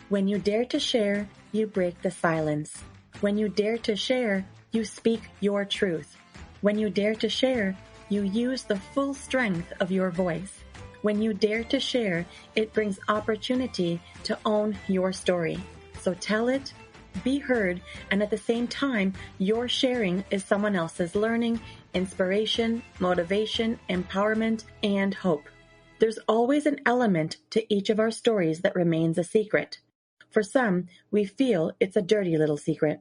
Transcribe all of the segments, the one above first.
When you dare to share, you break the silence. When you dare to share, you speak your truth. When you dare to share, you use the full strength of your voice. When you dare to share, it brings opportunity to own your story. So tell it, be heard, and at the same time, your sharing is someone else's learning, inspiration, motivation, empowerment, and hope. There's always an element to each of our stories that remains a secret. For some, we feel it's a dirty little secret.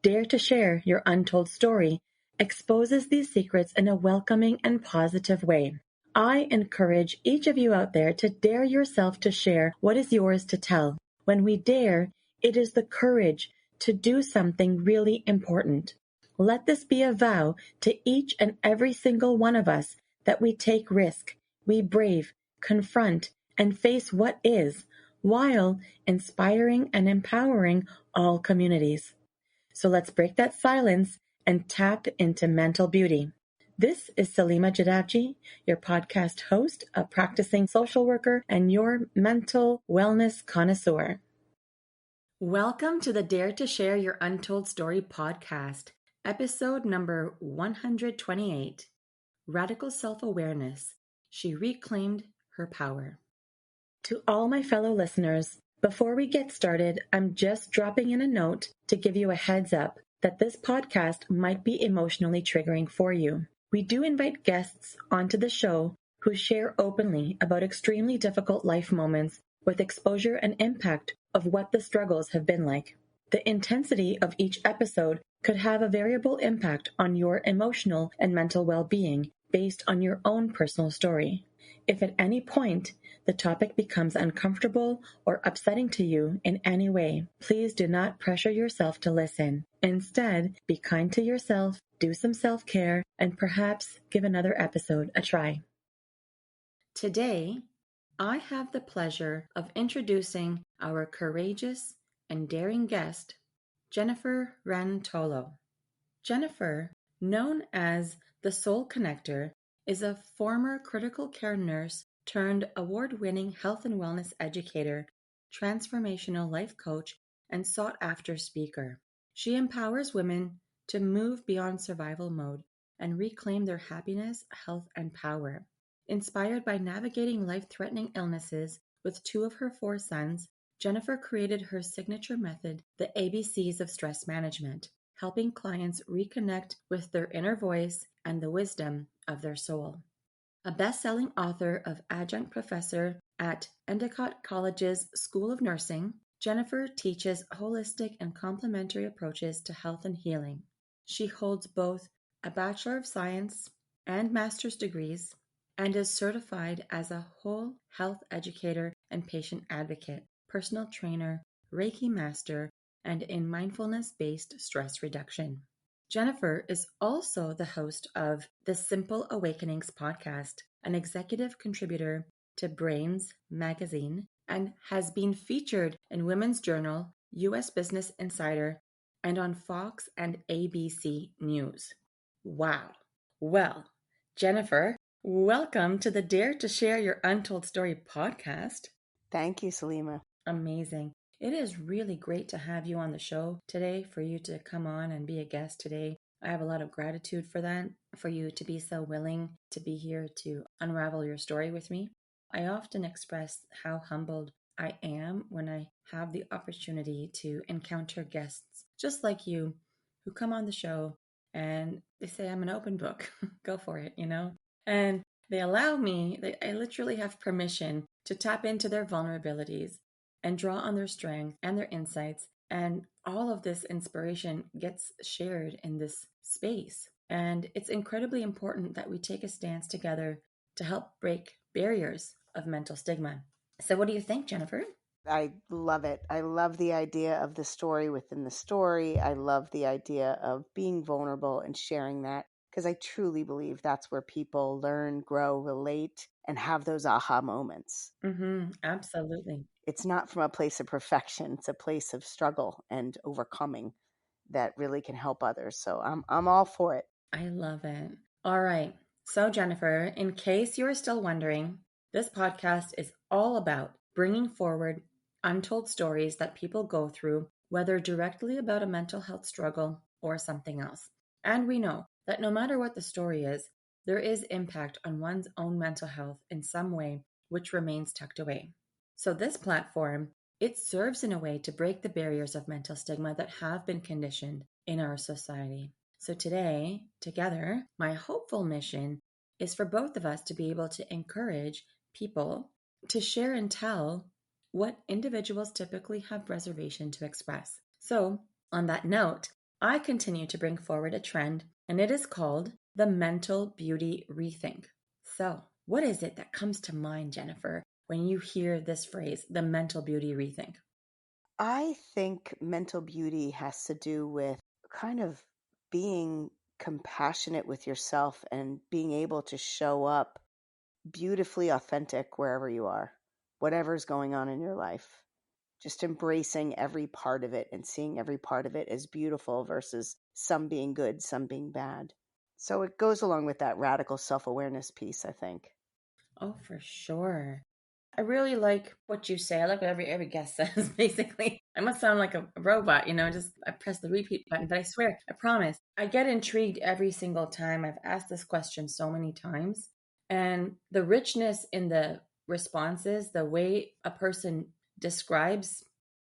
Dare to share your untold story exposes these secrets in a welcoming and positive way. I encourage each of you out there to dare yourself to share what is yours to tell. When we dare, it is the courage to do something really important. Let this be a vow to each and every single one of us that we take risk, we brave, confront, and face what is, while inspiring and empowering all communities. So let's break that silence and tap into mental beauty. This is Salima Jadavji, your podcast host, a practicing social worker, and your mental wellness connoisseur. Welcome to the Dare to Share Your Untold Story podcast, episode number 128, Radical Self-Awareness. She reclaimed her power. To all my fellow listeners, before we get started, I'm just dropping in a note to give you a heads up that this podcast might be emotionally triggering for you. We do invite guests onto the show who share openly about extremely difficult life moments with exposure and impact of what the struggles have been like. The intensity of each episode could have a variable impact on your emotional and mental well-being based on your own personal story. If at any point the topic becomes uncomfortable or upsetting to you in any way, please do not pressure yourself to listen. Instead, be kind to yourself, do some self-care, and perhaps give another episode a try. Today, I have the pleasure of introducing our courageous and daring guest, Jennifer Rantolo. Jennifer, known as the Soul Connector, is a former critical care nurse turned award-winning health and wellness educator, transformational life coach, and sought-after speaker. She empowers women to move beyond survival mode and reclaim their happiness, health, and power. Inspired by navigating life-threatening illnesses with 2 of her 4 sons, Jennifer created her signature method, the ABCs of stress management, helping clients reconnect with their inner voice and the wisdom of their soul. A best-selling author of adjunct professor at Endicott College's School of Nursing, Jennifer teaches holistic and complementary approaches to health and healing. She holds both a Bachelor of Science and Master's degrees and is certified as a whole health educator and patient advocate, personal trainer, Reiki master, and in mindfulness-based stress reduction. Jennifer is also the host of the Simple Awakenings podcast, an executive contributor to Brains magazine, and has been featured in Women's Journal, U.S. Business Insider, and on Fox and ABC News. Wow. Well, Jennifer, welcome to the Dare to Share Your Untold Story podcast. Thank you, Salima. Amazing. It is really great to have you on the show today, for you to come on and be a guest today. I have a lot of gratitude for that, for you to be so willing to be here to unravel your story with me. I often express how humbled I am when I have the opportunity to encounter guests just like you who come on the show and they say, I'm an open book, go for it, And they allow me, I literally have permission to tap into their vulnerabilities and draw on their strength and their insights. And all of this inspiration gets shared in this space. And it's incredibly important that we take a stance together to help break barriers of mental stigma. So what do you think, Jennifer? I love it. I love the idea of the story within the story. I love the idea of being vulnerable and sharing that, because I truly believe that's where people learn, grow, relate, and have those aha moments. Absolutely. It's not from a place of perfection. It's a place of struggle and overcoming that really can help others. So I'm all for it. I love it. All right. So Jennifer, in case you're still wondering, this podcast is all about bringing forward untold stories that people go through, whether directly about a mental health struggle or something else. And we know that no matter what the story is, there is impact on one's own mental health in some way, which remains tucked away. So this platform, it serves in a way to break the barriers of mental stigma that have been conditioned in our society. So today, together, my hopeful mission is for both of us to be able to encourage people to share and tell what individuals typically have reservation to express. So, on that note, I continue to bring forward a trend, and it is called the mental beauty rethink. So, what is it that comes to mind, Jennifer, when you hear this phrase, the mental beauty rethink? I think mental beauty has to do with kind of being compassionate with yourself and being able to show up beautifully authentic wherever you are, whatever's going on in your life. Just embracing every part of it and seeing every part of it as beautiful versus some being good, some being bad. So it goes along with that radical self awareness piece, I think. Oh, for sure. I really like what you say. I like what every guest says, basically. I must sound like a robot, just I press the repeat button, but I swear, I promise. I get intrigued every single time. I've asked this question so many times. And the richness in the responses, the way a person describes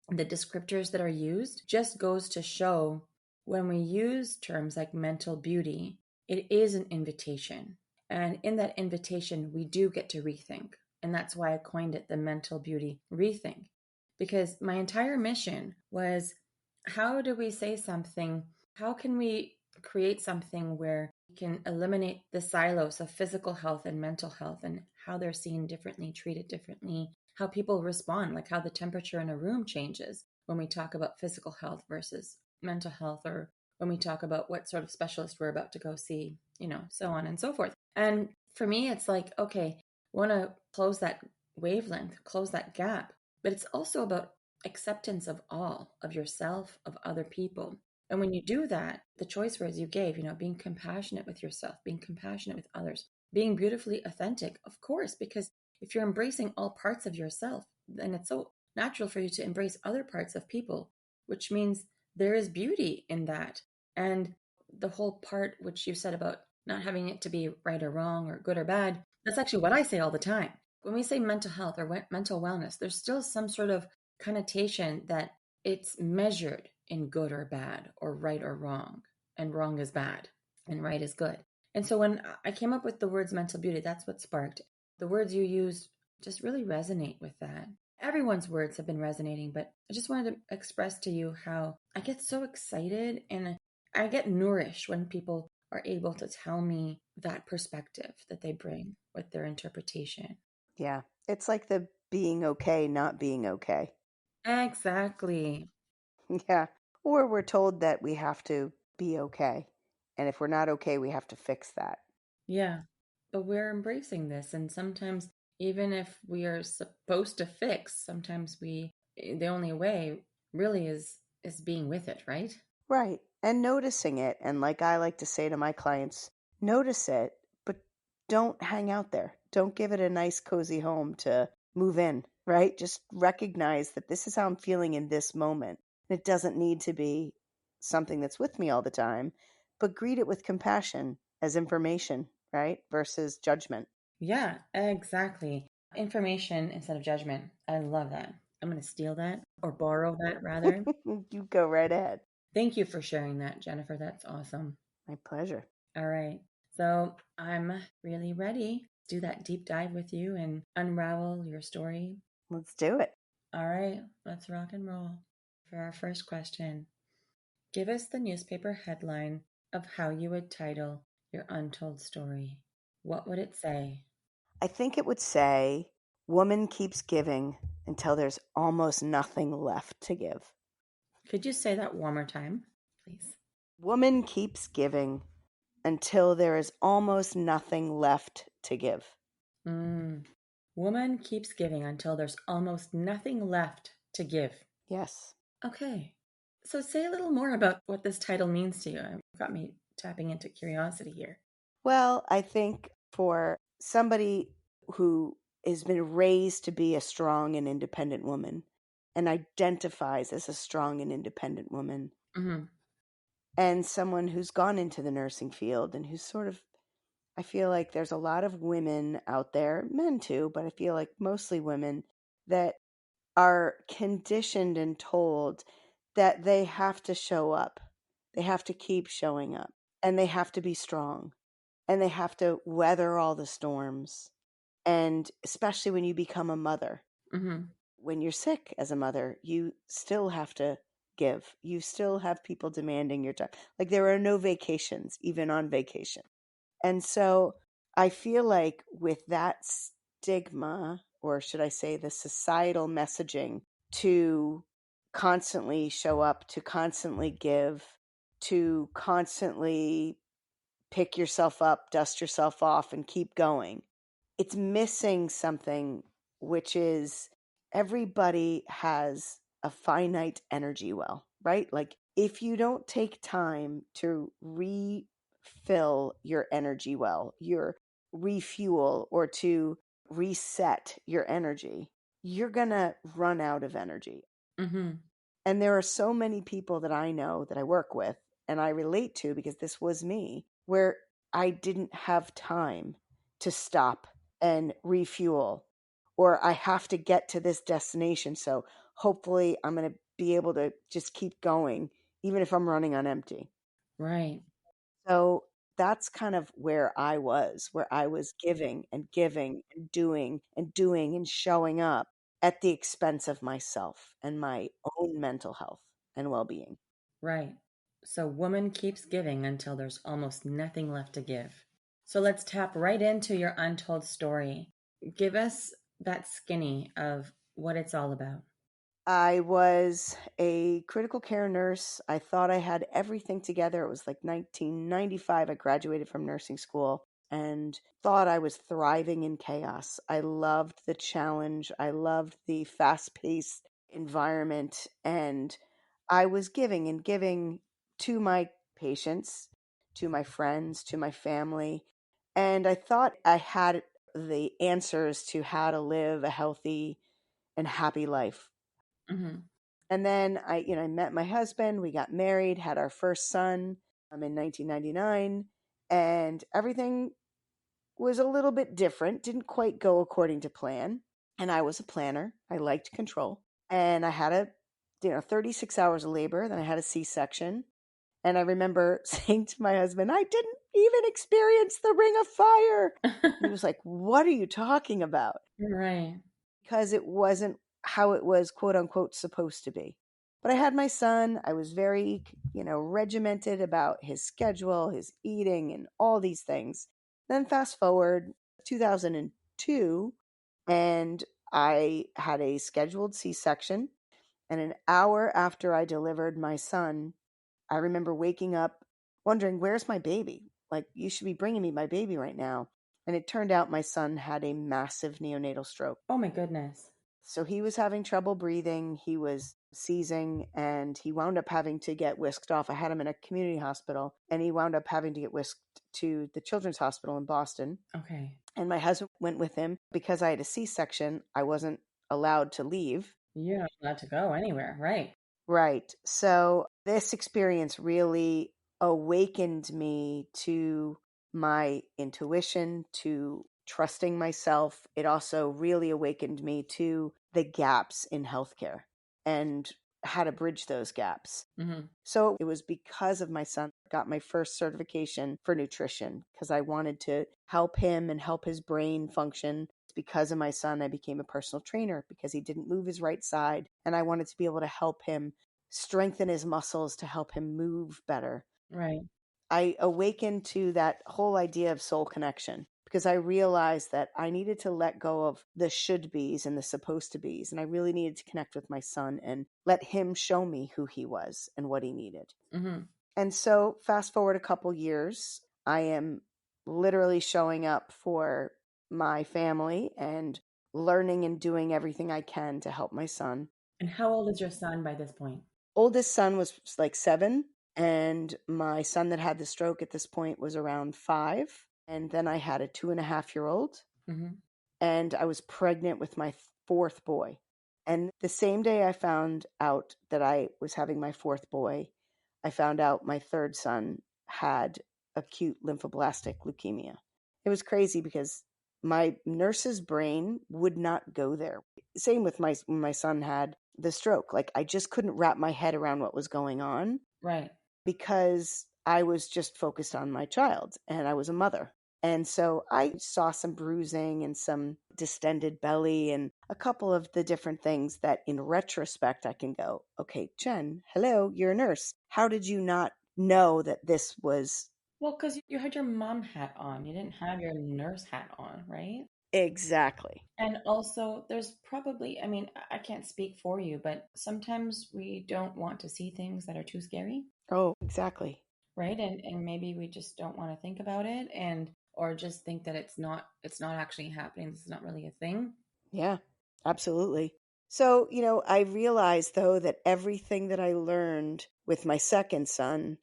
the descriptors that are used, just goes to show when we use terms like mental beauty, it is an invitation. And in that invitation, we do get to rethink. And that's why I coined it the mental beauty rethink. Because my entire mission was, how do we say something? How can we create something where we can eliminate the silos of physical health and mental health and how they're seen differently, treated differently, how people respond, like how the temperature in a room changes when we talk about physical health versus mental health, or when we talk about what sort of specialist we're about to go see, so on and so forth. And for me, it's like, okay, want to close that wavelength, close that gap. But it's also about acceptance of all, of yourself, of other people. And when you do that, the choice words you gave, being compassionate with yourself, being compassionate with others, being beautifully authentic, of course, because if you're embracing all parts of yourself, then it's so natural for you to embrace other parts of people, which means there is beauty in that. And the whole part which you said about not having it to be right or wrong or good or bad, that's actually what I say all the time. When we say mental health or mental wellness, there's still some sort of connotation that it's measured in good or bad or right or wrong, and wrong is bad and right is good. And so when I came up with the words mental beauty, that's what sparked. The words you used just really resonate with that. Everyone's words have been resonating, but I just wanted to express to you how I get so excited and I get nourished when people are able to tell me that perspective that they bring with their interpretation. Yeah. It's like the being okay, not being okay. Exactly. Yeah. Or we're told that we have to be okay. And if we're not okay, we have to fix that. Yeah. But we're embracing this. And sometimes, even if we are supposed to fix, sometimes the only way really is being with it, right? Right. And noticing it. And like I like to say to my clients, notice it, but don't hang out there. Don't give it a nice, cozy home to move in, right? Just recognize that this is how I'm feeling in this moment. And it doesn't need to be something that's with me all the time, but greet it with compassion as information, right? Versus judgment. Yeah, exactly. Information instead of judgment. I love that. I'm going to steal that or borrow that rather. You go right ahead. Thank you for sharing that, Jennifer. That's awesome. My pleasure. All right. So I'm really ready to do that deep dive with you and unravel your story. Let's do it. All right, let's rock and roll. For our first question, give us the newspaper headline of how you would title your untold story. What would it say? I think it would say, woman keeps giving until there's almost nothing left to give. Could you say that one more time, please? Woman keeps giving until there is almost nothing left to give. Mm. Woman keeps giving until there's almost nothing left to give. Yes. Okay. So say a little more about what this title means to you. It got me tapping into curiosity here. Well, I think for somebody who has been raised to be a strong and independent woman and identifies as a strong and independent woman, Mm-hmm. and someone who's gone into the nursing field and who's I feel like there's a lot of women out there, men too, but I feel like mostly women, that are conditioned and told that they have to show up. They have to keep showing up, and they have to be strong, and they have to weather all the storms. And especially when you become a mother, Mm-hmm. when you're sick as a mother, you still have to give. You still have people demanding your time. Like there are no vacations, even on vacation. And so I feel like with that stigma, or should I say the societal messaging to constantly show up, to constantly give, to constantly pick yourself up, dust yourself off, and keep going, it's missing something, which is everybody has a finite energy well, right? Like if you don't take time to refill your energy well, your refuel, or to reset your energy, you're going to run out of energy. Mm-hmm. And there are so many people that I know that I work with and I relate to, because this was me, where I didn't have time to stop and refuel, or I have to get to this destination. So hopefully I'm going to be able to just keep going, even if I'm running on empty. Right. So that's kind of where I was giving and giving and doing and doing and showing up at the expense of myself and my own mental health and well being. Right. So woman keeps giving until there's almost nothing left to give. So let's tap right into your untold story. Give us that skinny of what it's all about. I was a critical care nurse. I thought I had everything together. It was like 1995. I graduated from nursing school and thought I was thriving in chaos. I loved the challenge. I loved the fast paced environment. And I was giving and giving to my patients, to my friends, to my family. And I thought I had the answers to how to live a healthy and happy life. Mm-hmm. And then I met my husband. We got married, had our first son in 1999, and everything was a little bit different. Didn't quite go according to plan. And I was a planner. I liked control. And I had 36 hours of labor. Then I had a C-section. And I remember saying to my husband, I didn't even experience the ring of fire. And he was like, what are you talking about? Right. Because it wasn't how it was, quote unquote, supposed to be. But I had my son. I was very, regimented about his schedule, his eating, and all these things. Then fast forward 2002, and I had a scheduled C-section. And an hour after I delivered my son, I remember waking up wondering, where's my baby? Like, you should be bringing me my baby right now. And it turned out my son had a massive neonatal stroke. Oh my goodness. So he was having trouble breathing, he was seizing, and he wound up having to get whisked off. I had him in a community hospital, and he wound up having to get whisked to the Children's Hospital in Boston. Okay. And my husband went with him. Because I had a C-section, I wasn't allowed to leave. You're not allowed to go anywhere. Right. Right. So this experience really awakened me to my intuition, to trusting myself. It also really awakened me to the gaps in healthcare and how to bridge those gaps. Mm-hmm. So it was because of my son I got my first certification for nutrition, because I wanted to help him and help his brain function. Because of my son, I became a personal trainer because he didn't move his right side, and I wanted to be able to help him strengthen his muscles to help him move better. Right. I awakened to that whole idea of soul connection because I realized that I needed to let go of the should be's and the supposed to be's. And I really needed to connect with my son and let him show me who he was and what he needed. Mm-hmm. And so fast forward a couple years, I am literally showing up for my family and learning and doing everything I can to help my son. And how old is your son by this point? Oldest son was like 7, and my son that had the stroke at this point was around 5. And then I had a 2.5-year-old, Mm-hmm. and I was pregnant with my 4th boy. And the same day I found out that I was having my fourth boy, I found out my third son had acute lymphoblastic leukemia. It was crazy because my nurse's brain would not go there. Same with when my son had the stroke. Like, I just couldn't wrap my head around what was going on Right. because I was just focused on my child and I was a mother. And so I saw some bruising and some distended belly and a couple of the different things that in retrospect I can go, okay, Jen, hello, you're a nurse. How did you not know that this was Well, because you had your mom hat on. You didn't have your nurse hat on, right? exactly? And also, there's probably, I mean, I can't speak for you, but sometimes we don't want to see things that are too scary, Oh, exactly. right? And maybe we just don't want to think about it and or just think that it's not actually happening. This is not really a thing. Yeah, absolutely. So, I realized though that everything that I learned with my second son,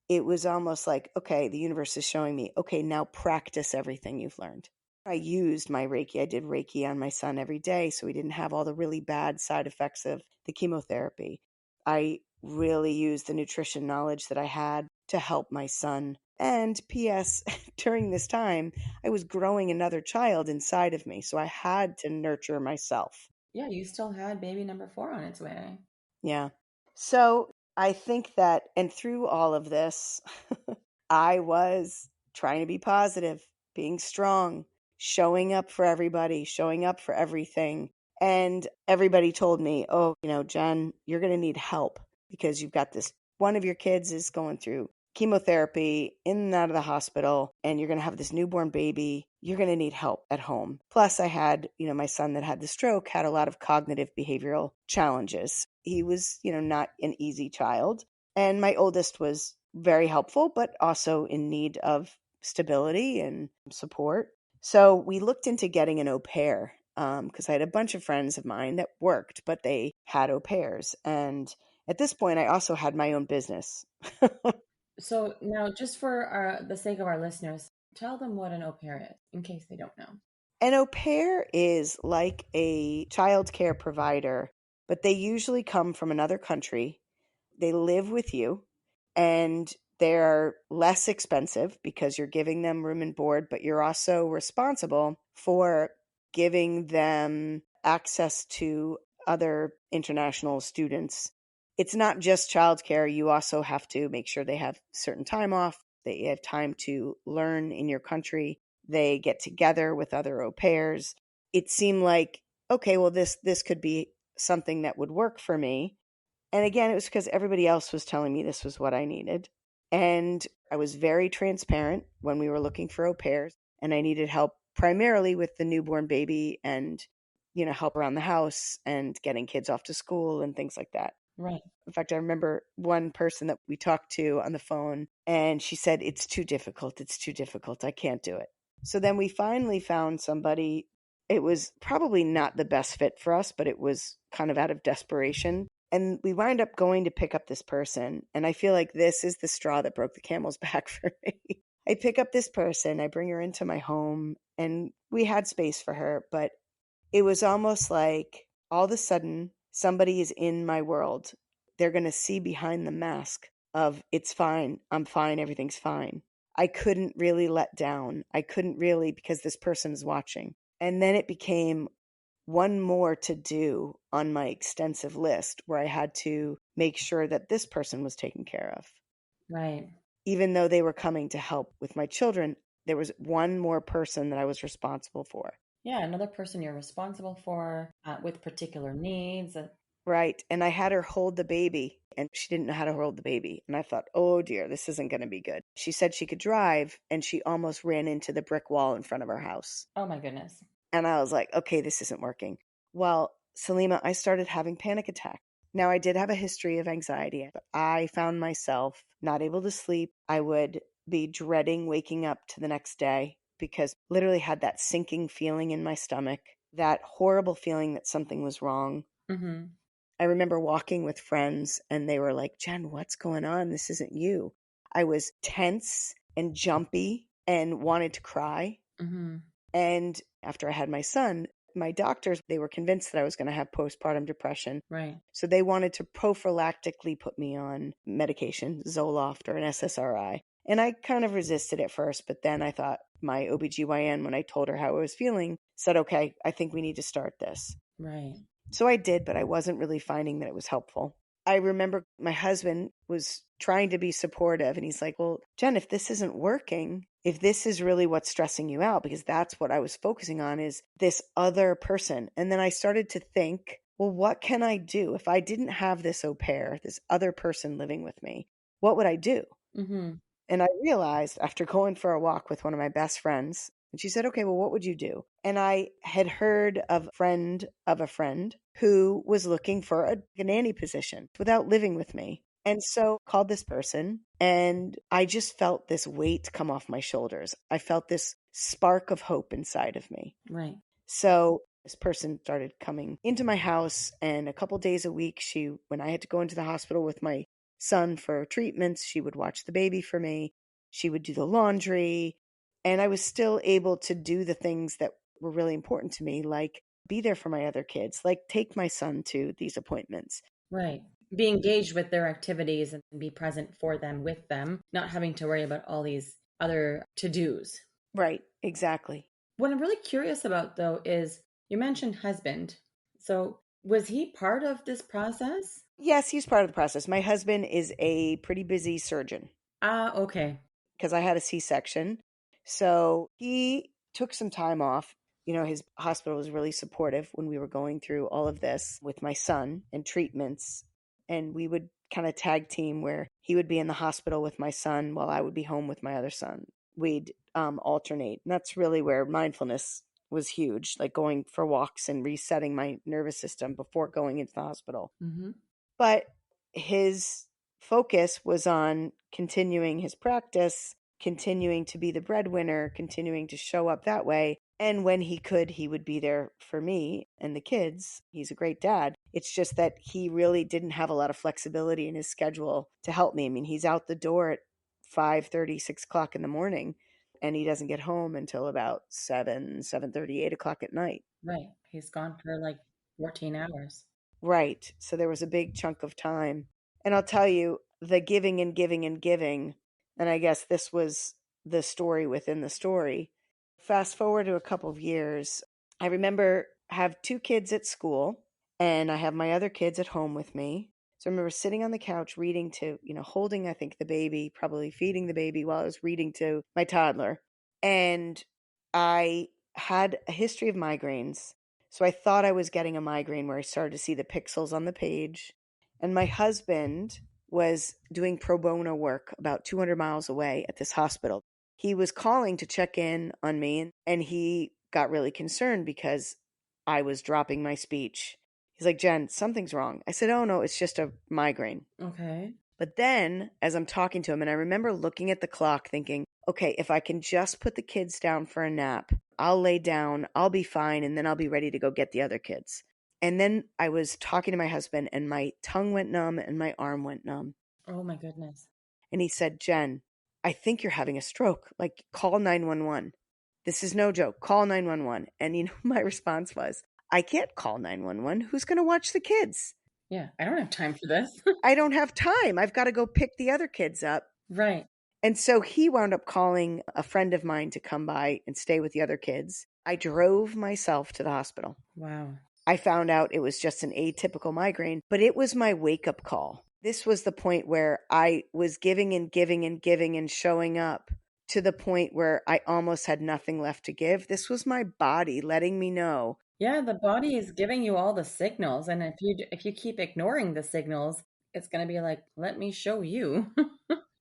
it was almost like, okay, the universe is showing me, okay, now practice everything you've learned. I used my Reiki. I did Reiki on my son every day so he didn't have all the really bad side effects of the chemotherapy. I really used the nutrition knowledge that I had to help my son. And P.S., during this time, I was growing another child inside of me. So I had to nurture myself. Yeah, you still had baby number 4 on its way. Yeah. So I think that, and through all of this, I was trying to be positive, being strong, showing up for everybody, showing up for everything. And everybody told me, oh, Jen, you're going to need help because you've got this. One of your kids is going through chemotherapy in and out of the hospital, and you're going to have this newborn baby. You're going to need help at home. Plus, I had, my son that had the stroke had a lot of cognitive behavioral challenges. He was, not an easy child. And my oldest was very helpful, but also in need of stability and support. So we looked into getting an au pair because I had a bunch of friends of mine that worked, but they had au pairs. And at this point, I also had my own business. So now, just for the sake of our listeners, tell them what an au pair is, in case they don't know. An au pair is like a child care provider, but they usually come from another country. They live with you and they're less expensive because you're giving them room and board, but you're also responsible for giving them access to other international students. It's not just childcare. You also have to make sure they have certain time off. They have time to learn in your country. They get together with other au pairs. It seemed like, okay, well, this could be something that would work for me. And again, it was because everybody else was telling me this was what I needed. And I was very transparent when we were looking for au pairs, and I needed help primarily with the newborn baby and, help around the house and getting kids off to school and things like that. Right. In fact, I remember one person that we talked to on the phone, and she said, it's too difficult. It's too difficult. I can't do it. So then we finally found somebody. It was probably not the best fit for us, but it was kind of out of desperation. And we wind up going to pick up this person. And I feel like this is the straw that broke the camel's back for me. I pick up this person, I bring her into my home, and we had space for her, but it was almost like all of a sudden somebody is in my world. They're going to see behind the mask of it's fine, I'm fine, everything's fine. I couldn't really let down. I couldn't really because this person is watching. And then it became one more to do on my extensive list where I had to make sure that this person was taken care of. Right. Even though they were coming to help with my children, there was one more person that I was responsible for. Yeah, another person you're responsible for with particular needs. Right. And I had her hold the baby, and she didn't know how to hold the baby. And I thought, oh dear, this isn't going to be good. She said she could drive, and she almost ran into the brick wall in front of our house. Oh my goodness. And I was like, okay, this isn't working. Well, Salima, I started having panic attacks. Now, I did have a history of anxiety, but I found myself not able to sleep. I would be dreading waking up to the next day because literally had that sinking feeling in my stomach, that horrible feeling that something was wrong. Mm-hmm. I remember walking with friends and they were like, Jen, what's going on? This isn't you. I was tense and jumpy and wanted to cry. Mm-hmm. And after I had my son, My doctors, they were convinced that I was going to have postpartum depression. Right. So they wanted to prophylactically put me on medication, Zoloft or an SSRI. And I kind of resisted at first, but then I thought my OBGYN, when I told her how I was feeling, said, okay, I think we need to start this. Right. So I did, but I wasn't really finding that it was helpful. I remember my husband was trying to be supportive, and he's like, well, Jen, if this isn't working, if this is really what's stressing you out, because that's what I was focusing on, is this other person. And then I started to think, well, what can I do? If I didn't have this au pair, this other person living with me, what would I do? Mm-hmm. And I realized after going for a walk with one of my best friends, and she said, okay, well, what would you do? And I had heard of a friend who was looking for a nanny position without living with me. And so called this person, and I just felt this weight come off my shoulders. I felt this spark of hope inside of me. Right. So this person started coming into my house, and a couple days a week, when I had to go into the hospital with my son for treatments, she would watch the baby for me. She would do the laundry, and I was still able to do the things that were really important to me, like be there for my other kids, like take my son to these appointments. Right. Be engaged with their activities and be present for them, with them, not having to worry about all these other to-dos. Right, exactly. What I'm really curious about, though, is you mentioned husband. So was he part of this process? Yes, he's part of the process. My husband is a pretty busy surgeon Ah, okay. because I had a C-section. So he took some time off. You know, his hospital was really supportive when we were going through all of this with my son and treatments. And we would kind of tag team where he would be in the hospital with my son while I would be home with my other son. We'd alternate. And that's really where mindfulness was huge, like going for walks and resetting my nervous system before going into the hospital. Mm-hmm. But his focus was on continuing his practice, continuing to be the breadwinner, continuing to show up that way. And when he could, he would be there for me and the kids. He's a great dad. It's just that he really didn't have a lot of flexibility in his schedule to help me. I mean, he's out the door at 5:30, 6 o'clock in the morning, and he doesn't get home until about 7:30, 8 o'clock at night. Right. He's gone for like 14 hours. Right. So there was a big chunk of time. And I'll tell you, the giving and giving and giving, and I guess this was the story within the story. Fast forward to a couple of years, I remember have two kids at school, and I have my other kids at home with me. So I remember sitting on the couch reading to, holding, I think, the baby, probably feeding the baby while I was reading to my toddler. And I had a history of migraines. So I thought I was getting a migraine where I started to see the pixels on the page. And my husband was doing pro bono work about 200 miles away at this hospital. He was calling to check in on me, and he got really concerned because I was dropping my speech. He's like, Jen, something's wrong. I said, oh, no, it's just a migraine. Okay. But then as I'm talking to him, and I remember looking at the clock thinking, okay, if I can just put the kids down for a nap, I'll lay down, I'll be fine, and then I'll be ready to go get the other kids. And then I was talking to my husband, and my tongue went numb and my arm went numb. Oh my goodness. And he said, Jen, I think you're having a stroke. Like, call 911. This is no joke. Call 911. And you know, my response was, I can't call 911. Who's going to watch the kids? Yeah, I don't have time for this. I don't have time. I've got to go pick the other kids up. Right. And so he wound up calling a friend of mine to come by and stay with the other kids. I drove myself to the hospital. Wow. I found out it was just an atypical migraine, but it was my wake-up call. This was the point where I was giving and giving and giving and showing up to the point where I almost had nothing left to give. This was my body letting me know. Yeah, the body is giving you all the signals, and if you keep ignoring the signals, it's going to be like, let me show you.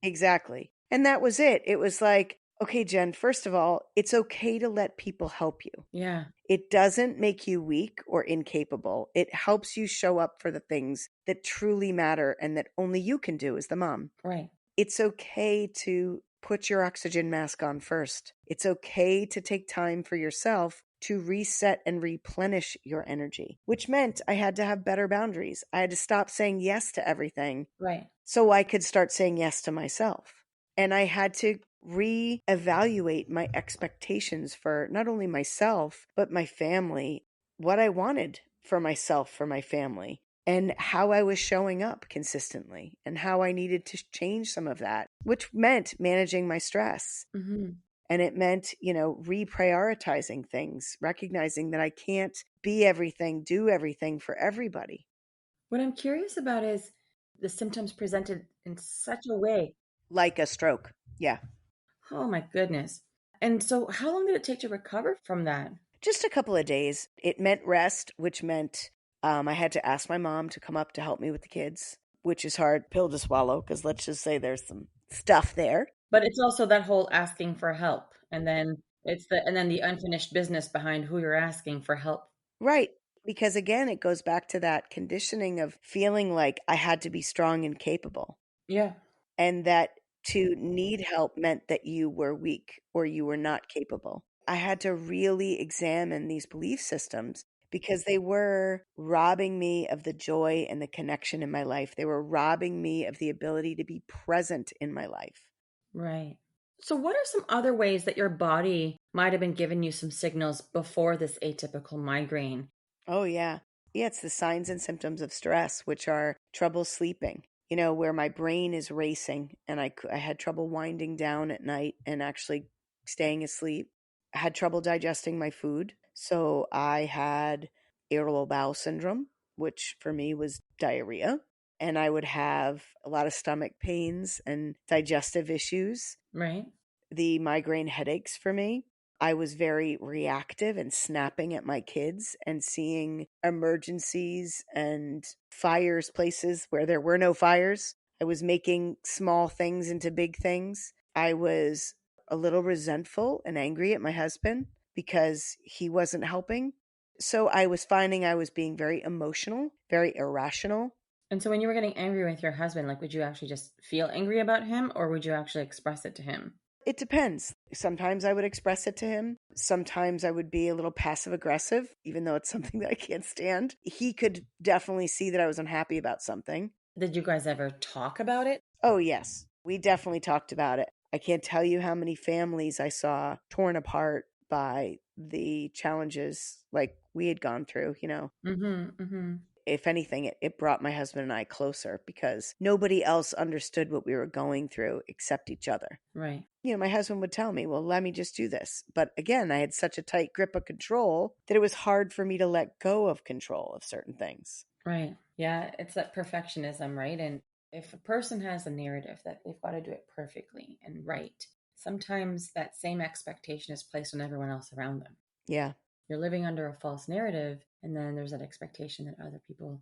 Exactly. And that was it. It was like, okay, Jen, first of all, it's okay to let people help you. Yeah. It doesn't make you weak or incapable. It helps you show up for the things that truly matter and that only you can do as the mom. Right. It's okay to put your oxygen mask on first. It's okay to take time for yourself to reset and replenish your energy, which meant I had to have better boundaries. I had to stop saying yes to everything. Right. So I could start saying yes to myself. And I had to reevaluate my expectations for not only myself, but my family. what I wanted for myself, for my family, and how I was showing up consistently and how I needed to change some of that, which meant managing my stress. Mm-hmm. And it meant, reprioritizing things, recognizing that I can't be everything, do everything for everybody. What I'm curious about is the symptoms presented in such a way. Like a stroke. Yeah. Oh my goodness. And so, how long did it take to recover from that? Just a couple of days. It meant rest, which meant I had to ask my mom to come up to help me with the kids, which is hard pill to swallow because let's just say there's some stuff there. But it's also that whole asking for help, and then the unfinished business behind who you're asking for help. Right. Because again, it goes back to that conditioning of feeling like I had to be strong and capable, Yeah, and that to need help meant that you were weak or you were not capable. I had to really examine these belief systems because they were robbing me of the joy and the connection in my life. They were robbing me of the ability to be present in my life. right. So, what are some other ways that your body might have been giving you some signals before this atypical migraine? Oh, yeah. Yeah, it's the signs and symptoms of stress, which are trouble sleeping, where my brain is racing and I had trouble winding down at night and actually staying asleep. I had trouble digesting my food. So I had irritable bowel syndrome, which for me was diarrhea. And I would have a lot of stomach pains and digestive issues, Right. the migraine headaches for me. I was very reactive and snapping at my kids and seeing emergencies and fires places where there were no fires. I was making small things into big things. I was a little resentful and angry at my husband because he wasn't helping. So I was finding I was being very emotional, very irrational. And so, when you were getting angry with your husband, like, would you actually just feel angry about him, or would you actually express it to him? It depends. Sometimes I would express it to him. Sometimes I would be a little passive aggressive, even though it's something that I can't stand. He could definitely see that I was unhappy about something. Did you guys ever talk about it? Oh, yes. We definitely talked about it. I can't tell you how many families I saw torn apart by the challenges like we had gone through. Mm-hmm. Mm-hmm. If anything, it brought my husband and I closer because nobody else understood what we were going through except each other. Right. My husband would tell me, well, let me just do this. But again, I had such a tight grip of control that it was hard for me to let go of control of certain things. Right. Yeah, it's that perfectionism, right? And if a person has a narrative that they've got to do it perfectly and right, sometimes that same expectation is placed on everyone else around them. Yeah. You're living under a false narrative, and then there's that expectation that other people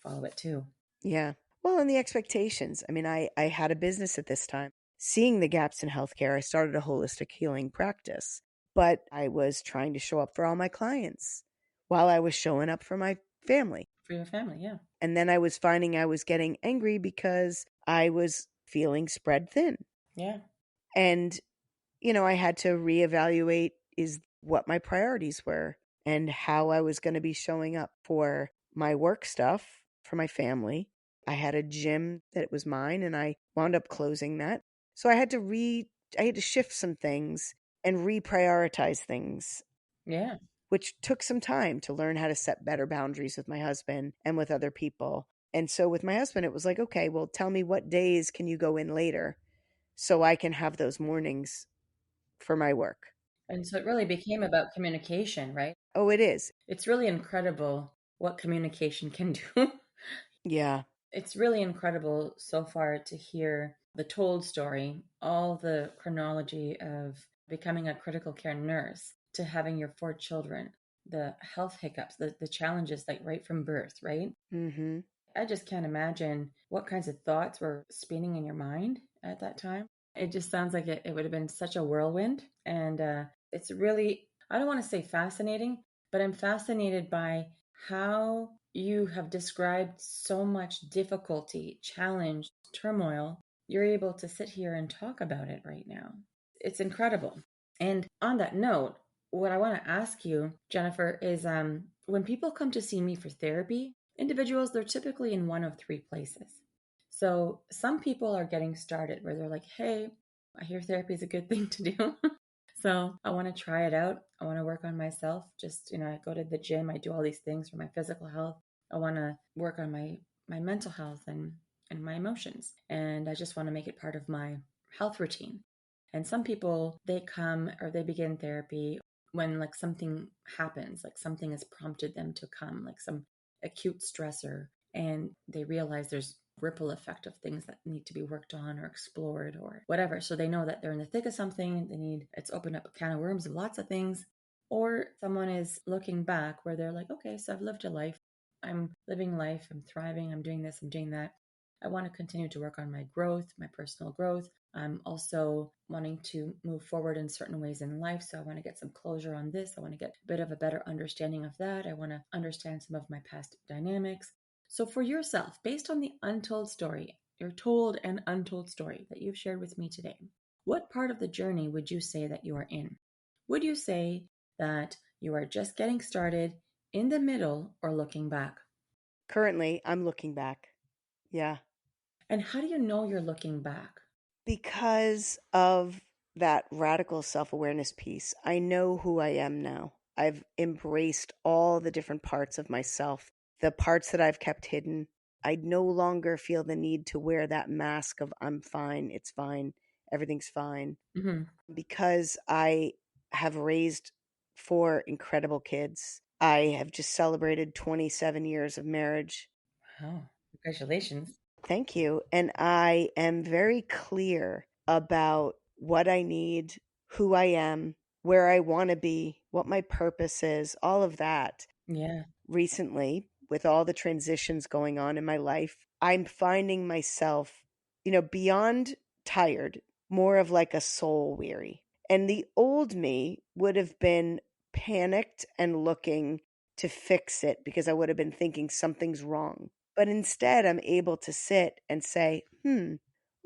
follow it too. Yeah. Well, and the expectations. I mean, I had a business at this time. Seeing the gaps in healthcare, I started a holistic healing practice, but I was trying to show up for all my clients while I was showing up for my family. For your family, yeah. And then I was finding I was getting angry because I was feeling spread thin. Yeah. And I had to reevaluate is what my priorities were and how I was going to be showing up for my work stuff, for my family. I had a gym that was mine and I wound up closing that. So I had to shift some things and reprioritize things, Yeah. which took some time to learn how to set better boundaries with my husband and with other people. And so with my husband, it was like, okay, well, tell me what days can you go in later so I can have those mornings for my work. And so it really became about communication, right? Oh, it is. It's really incredible what communication can do. Yeah. It's really incredible so far to hear the told story, all the chronology of becoming a critical care nurse to having your 4 children, the health hiccups, the challenges like right from birth, right? Mm-hmm. I just can't imagine what kinds of thoughts were spinning in your mind at that time. It just sounds like it would have been such a whirlwind. And it's really, I don't want to say fascinating, but I'm fascinated by how you have described so much difficulty, challenge, turmoil. You're able to sit here and talk about it right now. It's incredible. And on that note, what I want to ask you, Jennifer, is when people come to see me for therapy, individuals, they're typically in one of 3 places. So some people are getting started where they're like, hey, I hear therapy is a good thing to do. So I want to try it out. I want to work on myself. Just, I go to the gym, I do all these things for my physical health. I want to work on my mental health and my emotions. And I just want to make it part of my health routine. And some people, they come or they begin therapy when like something happens, like something has prompted them to come, like some acute stressor, and they realize there's ripple effect of things that need to be worked on or explored or whatever. So they know that they're in the thick of something, it's opened up a can of worms of lots of things. Or someone is looking back where they're like, okay, so I've lived a life. I'm living life. I'm thriving. I'm doing this. I'm doing that. I want to continue to work on my growth, my personal growth. I'm also wanting to move forward in certain ways in life. So I want to get some closure on this. I want to get a bit of a better understanding of that. I want to understand some of my past dynamics. So for yourself, based on the untold story, your told and untold story that you've shared with me today, what part of the journey would you say that you are in? Would you say that you are just getting started, in the middle, or looking back? Currently, I'm looking back. Yeah. And how do you know you're looking back? Because of that radical self-awareness piece, I know who I am now. I've embraced all the different parts of myself, the parts that I've kept hidden. I no longer feel the need to wear that mask of I'm fine, it's fine, everything's fine. Mm-hmm. Because I have raised four incredible kids. I have just celebrated 27 years of marriage. Oh, congratulations. Thank you. And I am very clear about what I need, who I am, where I want to be, what my purpose is, all of that. Yeah. Recently, with all the transitions going on in my life, I'm finding myself, beyond tired, more of like a soul weary. And the old me would have been panicked and looking to fix it because I would have been thinking something's wrong. But instead, I'm able to sit and say,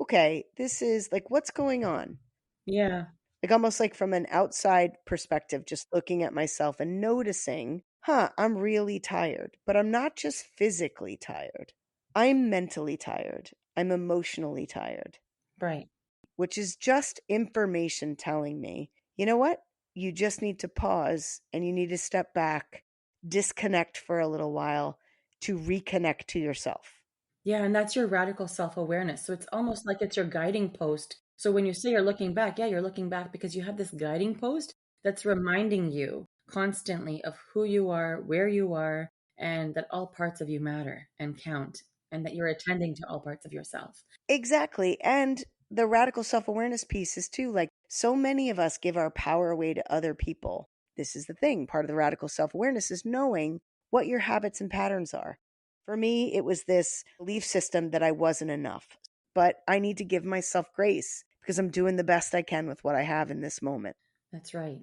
okay, this is like, what's going on? Yeah. Like almost like from an outside perspective, just looking at myself and noticing, I'm really tired, but I'm not just physically tired. I'm mentally tired. I'm emotionally tired, Right. which is just information telling me, you know what? You just need to pause and you need to step back, disconnect for a little while to reconnect to yourself. Yeah, and that's your radical self-awareness. So it's almost like it's your guiding post. So when you say you're looking back, yeah, you're looking back because you have this guiding post that's reminding you constantly of who you are, where you are, and that all parts of you matter and count, and that you're attending to all parts of yourself. Exactly. And the radical self awareness piece is too like so many of us give our power away to other people. This is the thing. Part of the radical self awareness is knowing what your habits and patterns are. For me, it was this belief system that I wasn't enough, but I need to give myself grace because I'm doing the best I can with what I have in this moment. That's right.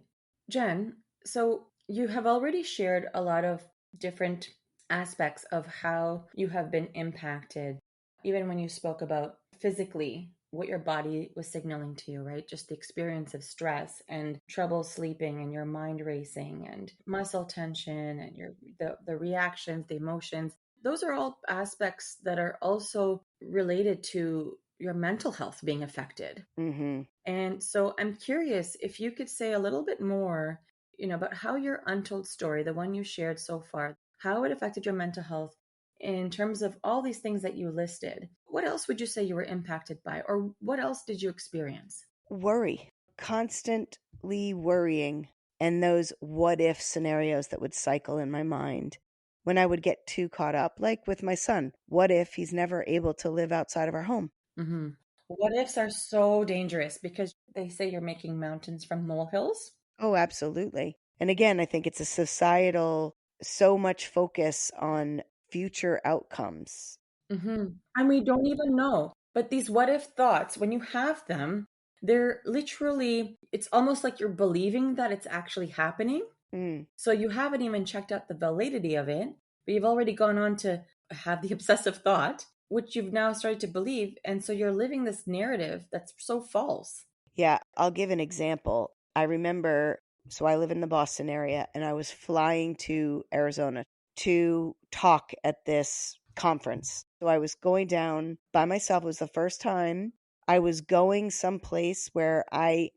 Jen, so you have already shared a lot of different aspects of how you have been impacted, even when you spoke about physically what your body was signaling to you, right? Just the experience of stress and trouble sleeping and your mind racing and muscle tension and the reactions, the emotions. Those are all aspects that are also related to your mental health being affected. Mm-hmm. And so I'm curious if you could say a little bit more, about how your untold story, the one you shared so far, how it affected your mental health in terms of all these things that you listed. What else would you say you were impacted by, or what else did you experience? Worry, constantly worrying, and those what if scenarios that would cycle in my mind when I would get too caught up, like with my son. What if he's never able to live outside of our home? Mm-hmm. What ifs are so dangerous because they say you're making mountains from molehills. Oh, absolutely. And again, I think it's a societal, so much focus on future outcomes. Mm-hmm. And we don't even know. But these what if thoughts, when you have them, they're literally, it's almost like you're believing that it's actually happening. Mm, So you haven't even checked out the validity of it, but you've already gone on to have the obsessive thought, which you've now started to believe. And so you're living this narrative that's so false. yeah, I'll give an example. I remember, so I live in the Boston area, and I was flying to Arizona to talk at this conference. So I was going down by myself. It was the first time I was going someplace where I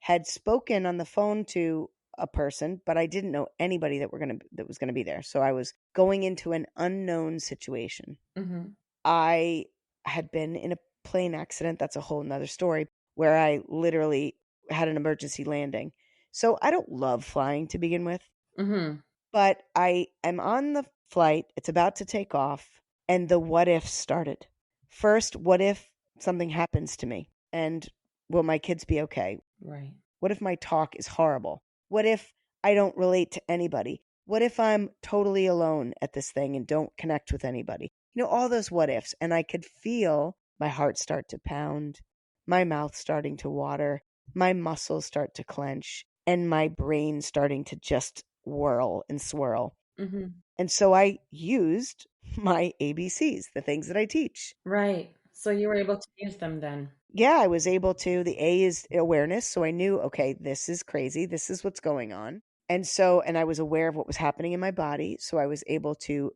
had spoken on the phone to a person, but I didn't know anybody that was going to be there. So I was going into an unknown situation. Mm-hmm. I had been in a plane accident. That's a whole nother story, where I literally had an emergency landing. So I don't love flying to begin with, Mm-hmm. but I am on the flight. It's about to take off, and the what ifs started. First, what if something happens to me? And will my kids be okay? Right. What if my talk is horrible? What if I don't relate to anybody? What if I'm totally alone at this thing and don't connect with anybody? All those what ifs. And I could feel my heart start to pound, my mouth starting to water, my muscles start to clench, and my brain starting to just whirl and swirl. Mm-hmm. And so I used my ABCs, the things that I teach. Right. So you were able to use them then. Yeah, I was able to. The A is awareness. So I knew, okay, this is crazy. This is what's going on. And I was aware of what was happening in my body. So I was able to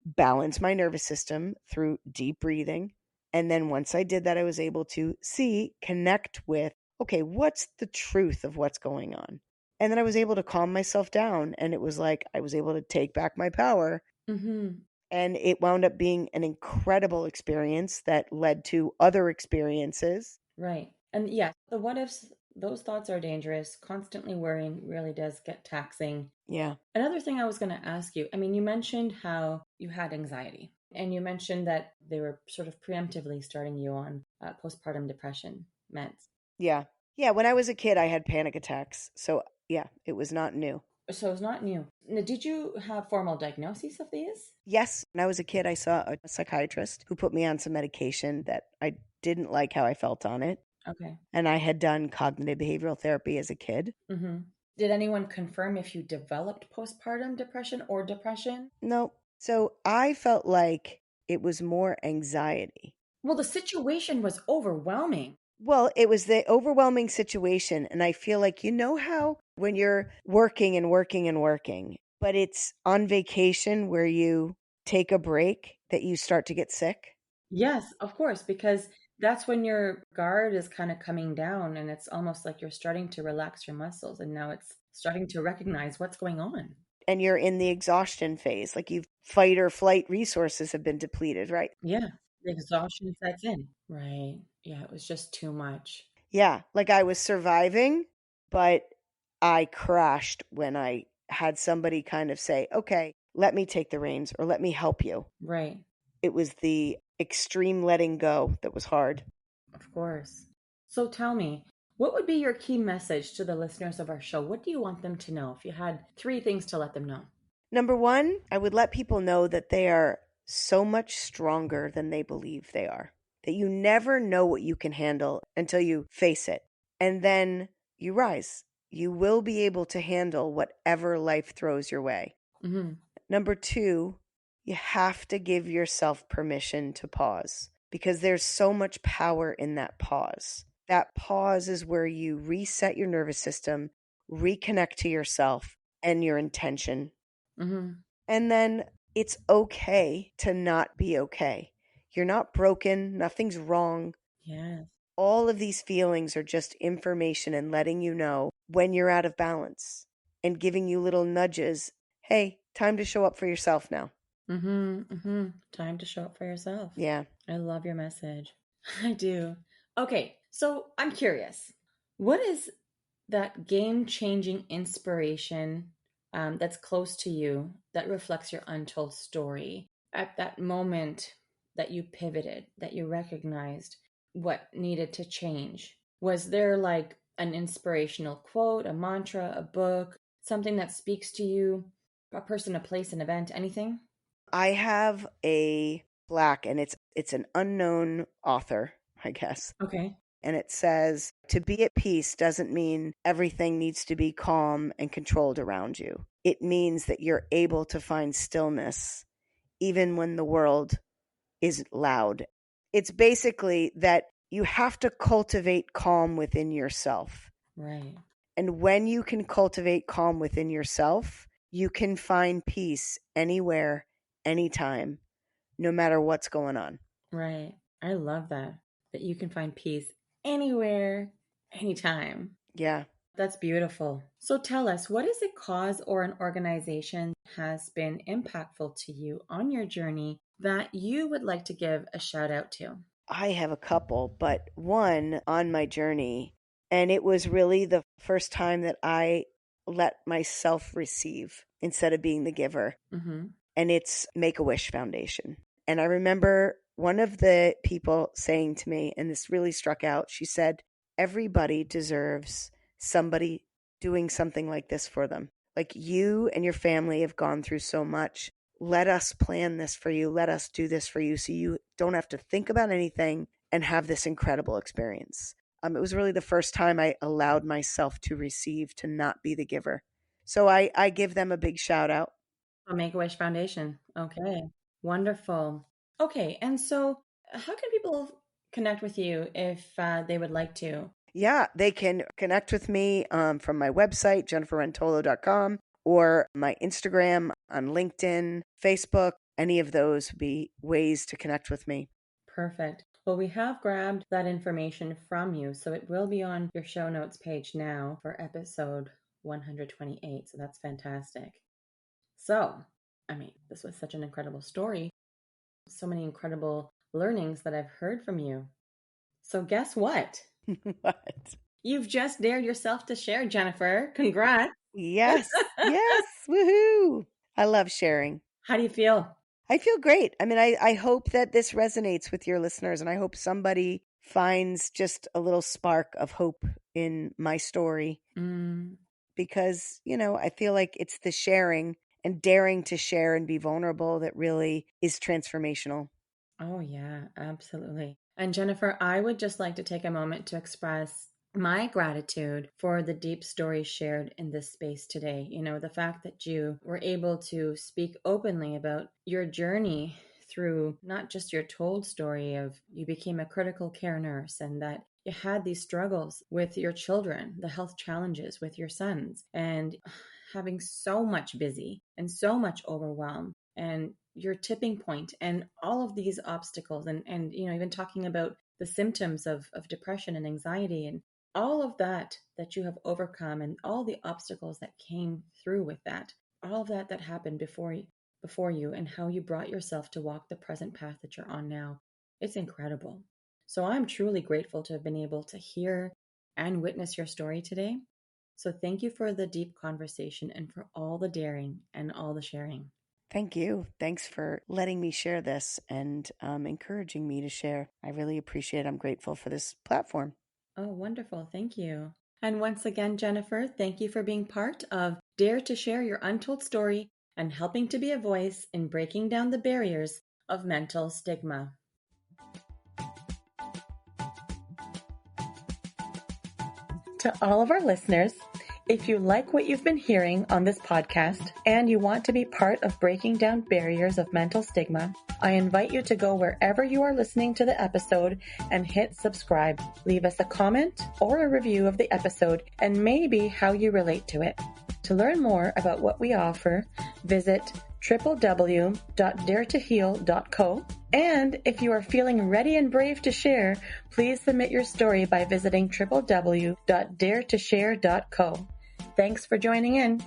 balance my nervous system through deep breathing. And then once I did that, I was able to connect with, okay, what's the truth of what's going on? And then I was able to calm myself down. And it was like I was able to take back my power. Mm-hmm. And it wound up being an incredible experience that led to other experiences. Right. And yeah, the what ifs, those thoughts are dangerous. Constantly worrying really does get taxing. Yeah. Another thing I was going to ask you, I mean, you mentioned how you had anxiety, and you mentioned that they were sort of preemptively starting you on postpartum depression meds. Yeah. Yeah. When I was a kid, I had panic attacks. So, yeah, it was not new. So it's not new. Now, did you have formal diagnoses of these? Yes. When I was a kid, I saw a psychiatrist who put me on some medication that I didn't like how I felt on it. Okay. And I had done cognitive behavioral therapy as a kid. Mm-hmm. Did anyone confirm if you developed postpartum depression or depression? No. So I felt like it was more anxiety. Well, the situation was overwhelming. Well, it was the overwhelming situation. And I feel like, how when you're working and working and working, but it's on vacation where you take a break that you start to get sick? Yes, of course, because that's when your guard is kind of coming down and it's almost like you're starting to relax your muscles and now it's starting to recognize what's going on. And you're in the exhaustion phase, like you've fight or flight resources have been depleted, right? Yeah, the exhaustion sets in. Right. Yeah, it was just too much. Yeah, like I was surviving, but I crashed when I had somebody kind of say, okay, let me take the reins or let me help you. Right. It was the extreme letting go that was hard. Of course. So tell me, what would be your key message to the listeners of our show? What do you want them to know if you had three things to let them know? Number one, I would let people know that they are so much stronger than they believe they are, that you never know what you can handle until you face it. And then you rise. You will be able to handle whatever life throws your way. Mm-hmm. Number two, you have to give yourself permission to pause because there's so much power in that pause. That pause is where you reset your nervous system, reconnect to yourself and your intention. Mm-hmm. And then it's okay to not be okay. You're not broken. Nothing's wrong. Yes. All of these feelings are just information and letting you know when you're out of balance and giving you little nudges. Hey, time to show up for yourself now. Mm-hmm. Mm-hmm. Time to show up for yourself. Yeah. I love your message. I do. Okay, so I'm curious. What is that game changing inspiration that's close to you that reflects your untold story? At that moment that you pivoted, that you recognized what needed to change, was there like an inspirational quote, a mantra, a book, something that speaks to you, a person, a place, an event, anything? I have a plaque and it's an unknown author, I guess. Okay. And it says, to be at peace doesn't mean everything needs to be calm and controlled around you. It means that you're able to find stillness even when the world is loud. It's basically that you have to cultivate calm within yourself. Right. And when you can cultivate calm within yourself, you can find peace anywhere, anytime, no matter what's going on. Right. I love that. That you can find peace anywhere, anytime. Yeah. That's beautiful. So tell us, what is a cause or an organization has been impactful to you on your journey that you would like to give a shout out to? I have a couple, but one on my journey, and it was really the first time that I let myself receive instead of being the giver. Mm-hmm. And it's Make-A-Wish Foundation. And I remember one of the people saying to me, and this really struck out, she said, everybody deserves somebody doing something like this for them. Like, you and your family have gone through so much. Let us plan this for you. Let us do this for you so you don't have to think about anything and have this incredible experience. It was really the first time I allowed myself to receive, to not be the giver. So I give them a big shout out. Make-A-Wish Foundation. Okay. Wonderful. Okay. And so, how can people connect with you if they would like to? Yeah, they can connect with me from my website, jenniferrentolo.com, or my Instagram, on LinkedIn, Facebook. Any of those would be ways to connect with me. Perfect. Well, we have grabbed that information from you, so it will be on your show notes page now for episode 128. So that's fantastic. So, I mean, this was such an incredible story. So many incredible learnings that I've heard from you. So, guess what? What? You've just dared yourself to share, Jennifer. Congrats. Yes, yes, woohoo. I love sharing. How do you feel? I feel great. I mean, I hope that this resonates with your listeners, and I hope somebody finds just a little spark of hope in my story. Because, I feel like it's the sharing and daring to share and be vulnerable that really is transformational. Oh, yeah, absolutely. And Jennifer, I would just like to take a moment to express my gratitude for the deep stories shared in this space today. The fact that you were able to speak openly about your journey through not just your told story of you became a critical care nurse and that you had these struggles with your children, the health challenges with your sons, and having so much busy and so much overwhelm and your tipping point and all of these obstacles and even talking about the symptoms of depression and anxiety and all of that you have overcome and all the obstacles that came through with that, all of that happened before you and how you brought yourself to walk the present path that you're on now. It's incredible. So I'm truly grateful to have been able to hear and witness your story today. So thank you for the deep conversation and for all the daring and all the sharing. Thank you. Thanks for letting me share this and encouraging me to share. I really appreciate it. I'm grateful for this platform. Oh, wonderful. Thank you. And once again, Jennifer, thank you for being part of Dare to Share Your Untold Story and helping to be a voice in breaking down the barriers of mental stigma. To all of our listeners, if you like what you've been hearing on this podcast and you want to be part of breaking down barriers of mental stigma, I invite you to go wherever you are listening to the episode and hit subscribe. Leave us a comment or a review of the episode and maybe how you relate to it. To learn more about what we offer, visit www.daretoheal.co. And if you are feeling ready and brave to share, please submit your story by visiting www.daretoshare.co. Thanks for joining in.